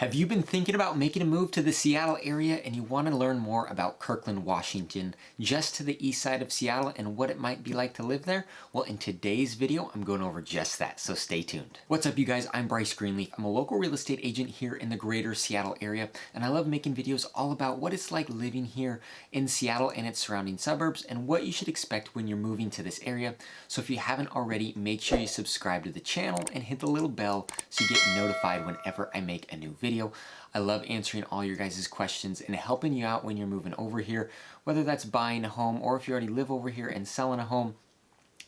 Have you been thinking about making a move to the Seattle area and you want to learn more about Kirkland, Washington, just to the east side of Seattle and what it might be like to live there? Well, in today's video, I'm going over just that, so stay tuned. What's up, you guys? I'm Bryce Greenleaf. I'm a local real estate agent here in the greater Seattle area, and I love making videos all about what it's like living here in Seattle and its surrounding suburbs and what you should expect when you're moving to this area. So if you haven't already, make sure you subscribe to the channel and hit the little bell so you get notified whenever I make a new video. I love answering all your guys' questions and helping you out when you're moving over here, whether that's buying a home or if you already live over here and selling a home.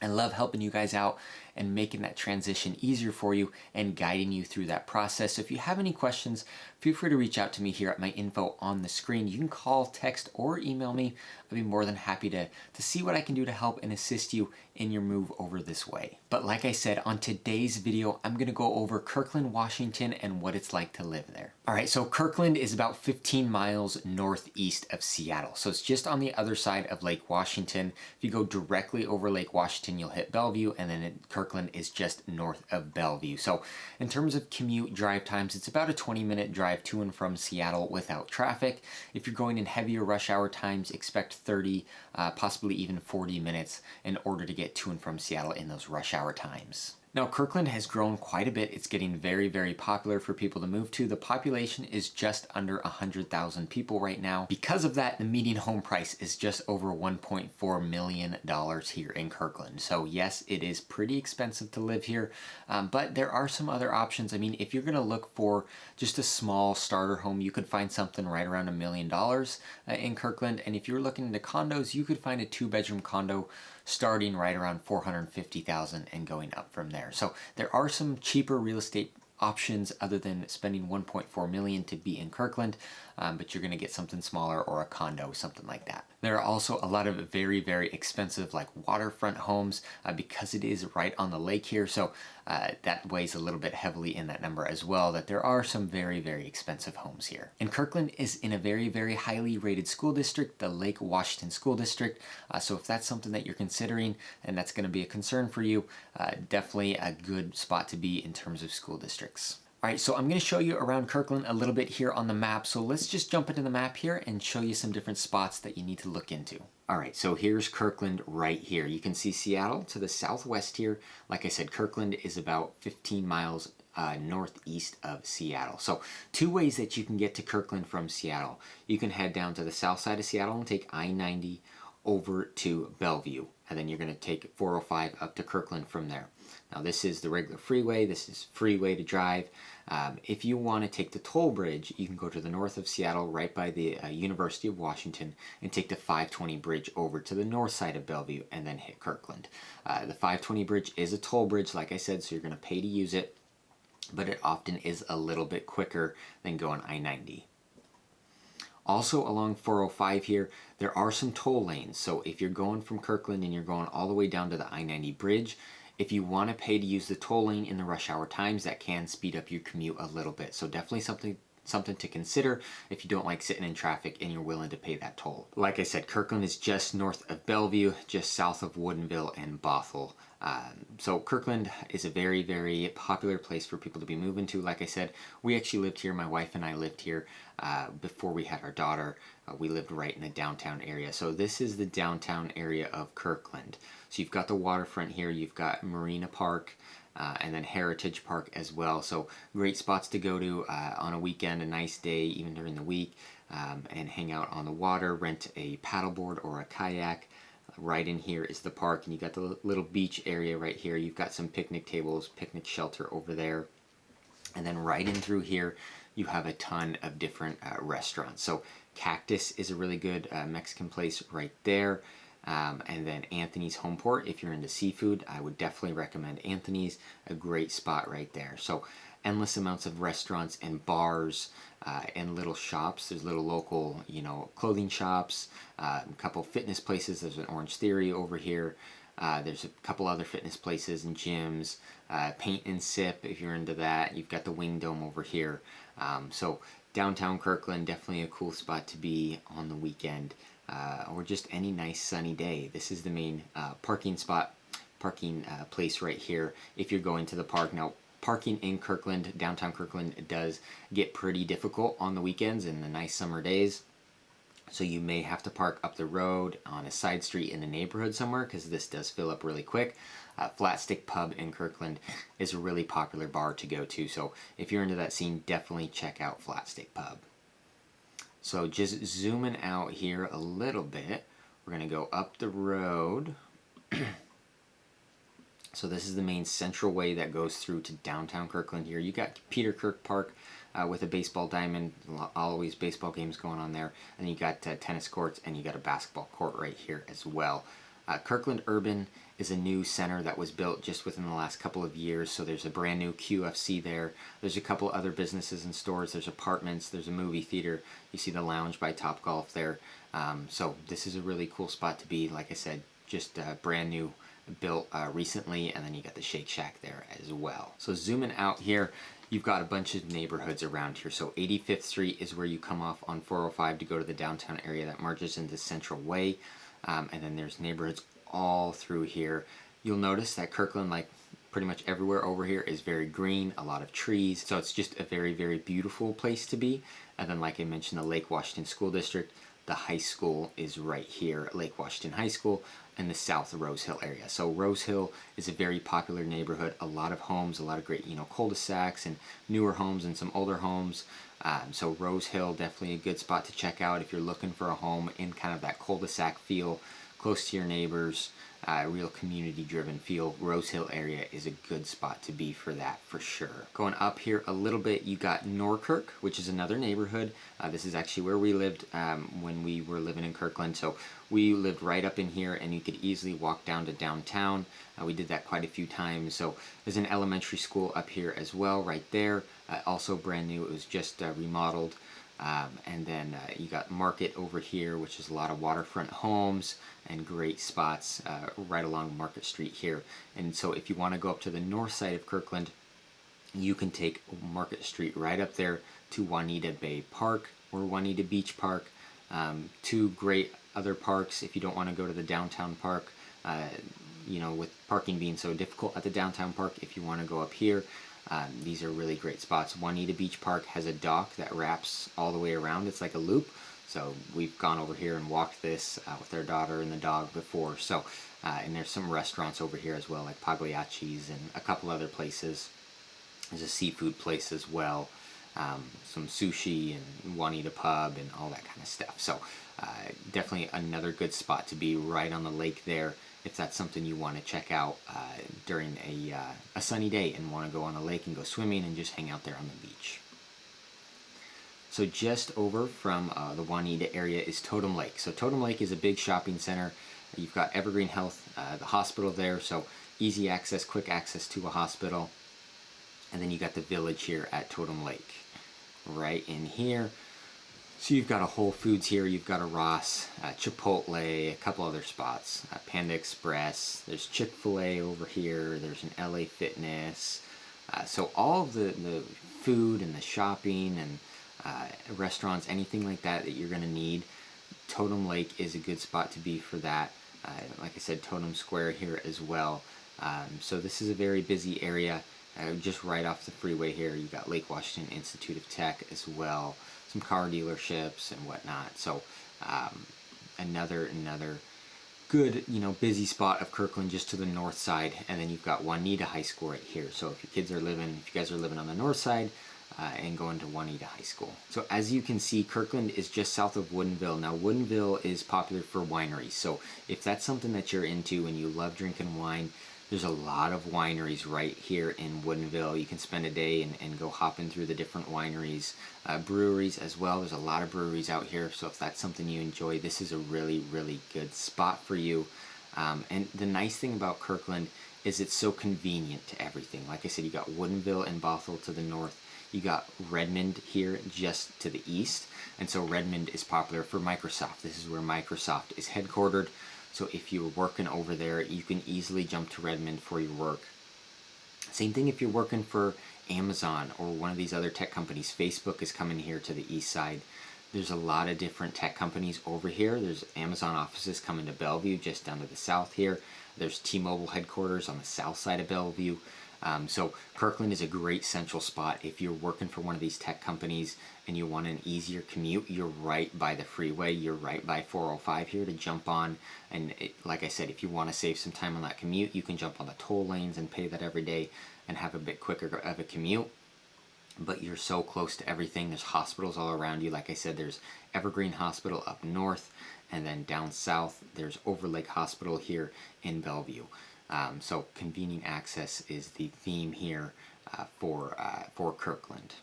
I love helping you guys out and making that transition easier for you and guiding you through that process. So if you have any questions, feel free to reach out to me here at my info on the screen. You can call, text, or email me. I'd be more than happy to see what I can do to help and assist you in your move over this way. But like I said, on today's video, I'm going to go over Kirkland, Washington and what it's like to live there. All right, so Kirkland is about 15 miles northeast of Seattle. So it's just on the other side of Lake Washington. If you go directly over Lake Washington, you'll hit Bellevue, and then Kirkland is just north of Bellevue. So in terms of commute drive times, it's about a 20-minute drive to and from Seattle without traffic. If you're going in heavier rush hour times, expect 30, possibly even 40 minutes in order to get to and from Seattle in those rush hour times. Now, Kirkland has grown quite a bit. It's getting very, very popular for people to move to. The population is just under 100,000 people right now. Because of that, the median home price is just over $1.4 million here in Kirkland. So yes, it is pretty expensive to live here, but there are some other options. I mean, if you're gonna look for just a small starter home, you could find something right around $1 million in Kirkland. And if you're looking into condos, you could find a 2-bedroom condo starting right around $450,000 and going up from there. So there are some cheaper real estate options other than spending $1.4 million to be in Kirkland, but you're going to get something smaller or a condo, something like that. There are also a lot of very, very expensive like waterfront homes because it is right on the lake here. So that weighs a little bit heavily in that number as well, that there are some very, very expensive homes here. And Kirkland is in a very, very highly rated school district, the Lake Washington School District. So if that's something that you're considering and that's going to be a concern for you, definitely a good spot to be in terms of school districts. All right, so I'm going to show you around Kirkland a little bit here on the map. So let's just jump into the map here and show you some different spots that you need to look into. All right, so here's Kirkland right here. You can see Seattle to the southwest here. Like I said, Kirkland is about 15 miles northeast of Seattle. So two ways that you can get to Kirkland from Seattle. You can head down to the south side of Seattle and take I-90 over to Bellevue, and then you're going to take 405 up to Kirkland from there. Now this is the regular freeway. This is freeway to drive. If you want to take the toll bridge, you can go to the north of Seattle right by the University of Washington and take the 520 bridge over to the north side of Bellevue and then hit Kirkland. The 520 bridge is a toll bridge, like I said, so you're going to pay to use it, but it often is a little bit quicker than going I-90. Also along 405 here, there are some toll lanes. So if you're going from Kirkland and you're going all the way down to the I-90 bridge, if you want to pay to use the toll lane in the rush hour times, that can speed up your commute a little bit. So definitely something to consider if you don't like sitting in traffic and you're willing to pay that toll. Like I said, Kirkland is just north of Bellevue, just south of Woodinville and Bothell. So Kirkland is a very, very popular place for people to be moving to. Like I said, we actually lived here. My wife and I lived here before we had our daughter. We lived right in the downtown area. So this is the downtown area of Kirkland. So you've got the waterfront here. You've got Marina Park. And then Heritage Park as well. So great spots to go to on a weekend, a nice day, even during the week, and hang out on the water, rent a paddleboard or a kayak. Right in here is the park, and you got the little beach area right here. You've got some picnic tables, picnic shelter over there. And then right in through here, you have a ton of different restaurants. So Cactus is a really good Mexican place right there. And then Anthony's Homeport, if you're into seafood, I would definitely recommend Anthony's, a great spot right there. So endless amounts of restaurants and bars and little shops. There's little local, clothing shops, a couple fitness places. There's an Orange Theory over here. There's a couple other fitness places and gyms, paint and sip if you're into that. You've got the Wing Dome over here. So downtown Kirkland, definitely a cool spot to be on the weekend. Or just any nice sunny day. This is the main parking place right here if you're going to the park. Now, parking in Kirkland, downtown Kirkland, does get pretty difficult on the weekends and the nice summer days. So you may have to park up the road on a side street in the neighborhood somewhere, because this does fill up really quick. Flat Stick Pub in Kirkland is a really popular bar to go to. So if you're into that scene, definitely check out Flat Stick Pub. So just zooming out here a little bit, we're going to go up the road. So this is the main central way that goes through to downtown Kirkland here. You got Peter Kirk Park with a baseball diamond, always baseball games going on there. And you got tennis courts, and you got a basketball court right here as well. Kirkland Urban is a new center that was built just within the last couple of years. So there's a brand new QFC there. There's a couple other businesses and stores. There's apartments. There's a movie theater. You see the lounge by Topgolf there. So this is a really cool spot to be. Like I said, just brand new, built recently, and then you got the Shake Shack there as well. So zooming out here, you've got a bunch of neighborhoods around here. So 85th Street is where you come off on 405 to go to the downtown area that merges into Central Way. And then there's neighborhoods all through here. You'll notice that Kirkland, like pretty much everywhere over here, is very green, a lot of trees. So it's just a very, very beautiful place to be. And then, like I mentioned, the Lake Washington School District, the high school is right here, Lake Washington High School, in the South Rose Hill area. So Rose Hill is a very popular neighborhood, a lot of homes, a lot of great, cul-de-sacs and newer homes and some older homes. So Rose Hill, definitely a good spot to check out if you're looking for a home in kind of that cul-de-sac feel, close to your neighbors, real community-driven feel. Rose Hill area is a good spot to be for that, for sure. Going up here a little bit, you got Norkirk, which is another neighborhood. This is actually where we lived when we were living in Kirkland. So we lived right up in here, and you could easily walk down to downtown. We did that quite a few times. So there's an elementary school up here as well, right there. Also brand new. It was just remodeled. And then you got Market over here, which is a lot of waterfront homes and great spots right along Market Street here. And so if you want to go up to the north side of Kirkland, you can take Market Street right up there to Juanita Bay Park or Juanita Beach Park. Two great other parks if you don't want to go to the downtown park. With parking being so difficult at the downtown park, if you want to go up here, these are really great spots. Juanita Beach Park has a dock that wraps all the way around. It's like a loop. So we've gone over here and walked this with our daughter and the dog before. So, and there's some restaurants over here as well, like Pagliacci's and a couple other places. There's a seafood place as well. Some sushi and Juanita Pub and all that kind of stuff. So definitely another good spot to be right on the lake there, if that's something you want to check out during a sunny day and want to go on a lake and go swimming and just hang out there on the beach. So just over from the Juanita area is Totem Lake. So Totem Lake is a big shopping center. You've got Evergreen Health, the hospital there, so easy access, quick access to a hospital. And then you got the village here at Totem Lake, right in here. So you've got a Whole Foods here, you've got a Ross, Chipotle, a couple other spots, Panda Express, there's Chick-fil-A over here, there's an LA Fitness. So all of the food and the shopping and restaurants, anything like that you're going to need, Totem Lake is a good spot to be for that. Like I said, Totem Square here as well. So this is a very busy area. Just right off the freeway here, you got Lake Washington Institute of Tech as well, some car dealerships and whatnot. So another good, busy spot of Kirkland just to the north side. And then you've got Juanita High School right here. So if you guys are living on the north side and going to Juanita High School. So as you can see, Kirkland is just south of Woodinville. Now Woodinville is popular for wineries. So if that's something that you're into and you love drinking wine, there's a lot of wineries right here in Woodinville. You can spend a day and go hopping through the different wineries, breweries as well. There's a lot of breweries out here, so if that's something you enjoy, this is a really, really good spot for you. And the nice thing about Kirkland is it's so convenient to everything. Like I said, you got Woodinville and Bothell to the north. You got Redmond here just to the east. And so Redmond is popular for Microsoft. This is where Microsoft is headquartered. So if you're working over there, you can easily jump to Redmond for your work. Same thing if you're working for Amazon or one of these other tech companies. Facebook is coming here to the east side. There's a lot of different tech companies over here. There's Amazon offices coming to Bellevue, just down to the south here. There's T-Mobile headquarters on the south side of Bellevue. So Kirkland is a great central spot. If you're working for one of these tech companies and you want an easier commute, you're right by the freeway. You're right by 405 here to jump on. And like I said, if you want to save some time on that commute, you can jump on the toll lanes and pay that every day and have a bit quicker of a commute. But you're so close to everything. There's hospitals all around you. Like I said, there's Evergreen Hospital up north, and then down south there's Overlake Hospital here in Bellevue. So convenient access is the theme here for Kirkland.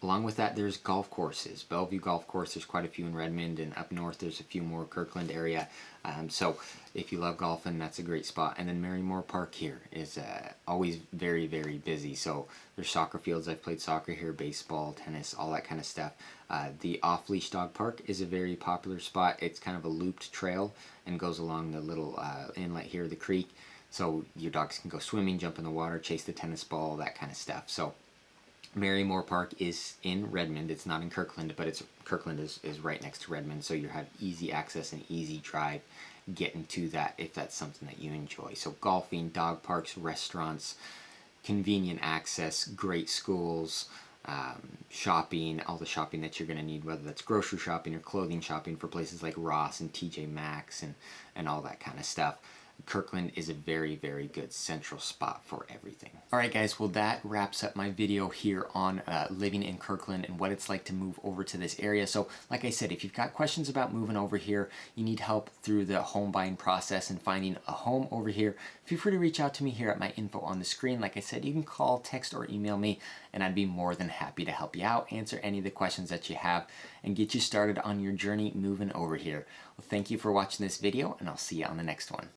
Along with that, there's golf courses. Bellevue Golf Course, there's quite a few in Redmond, and up north there's a few more Kirkland area. So if you love golfing, that's a great spot. And then Marymore Park here is always very, very busy. So there's soccer fields. I've played soccer here, baseball, tennis, all that kind of stuff. The off-leash dog park is a very popular spot. It's kind of a looped trail and goes along the little inlet here, the creek. So your dogs can go swimming, jump in the water, chase the tennis ball, that kind of stuff. So Marymore Park is in Redmond. It's not in Kirkland, but Kirkland is right next to Redmond, so you have easy access and easy drive getting to that if that's something that you enjoy. So golfing, dog parks, restaurants, convenient access, great schools, shopping, all the shopping that you're going to need, whether that's grocery shopping or clothing shopping for places like Ross and TJ Maxx and all that kind of stuff. Kirkland is a very, very good central spot for everything. Alright guys, well that wraps up my video here on living in Kirkland and what it's like to move over to this area. So like I said, if you've got questions about moving over here, you need help through the home buying process and finding a home over here, feel free to reach out to me here at my info on the screen. Like I said, you can call, text, or email me and I'd be more than happy to help you out, answer any of the questions that you have, and get you started on your journey moving over here. Well, thank you for watching this video and I'll see you on the next one.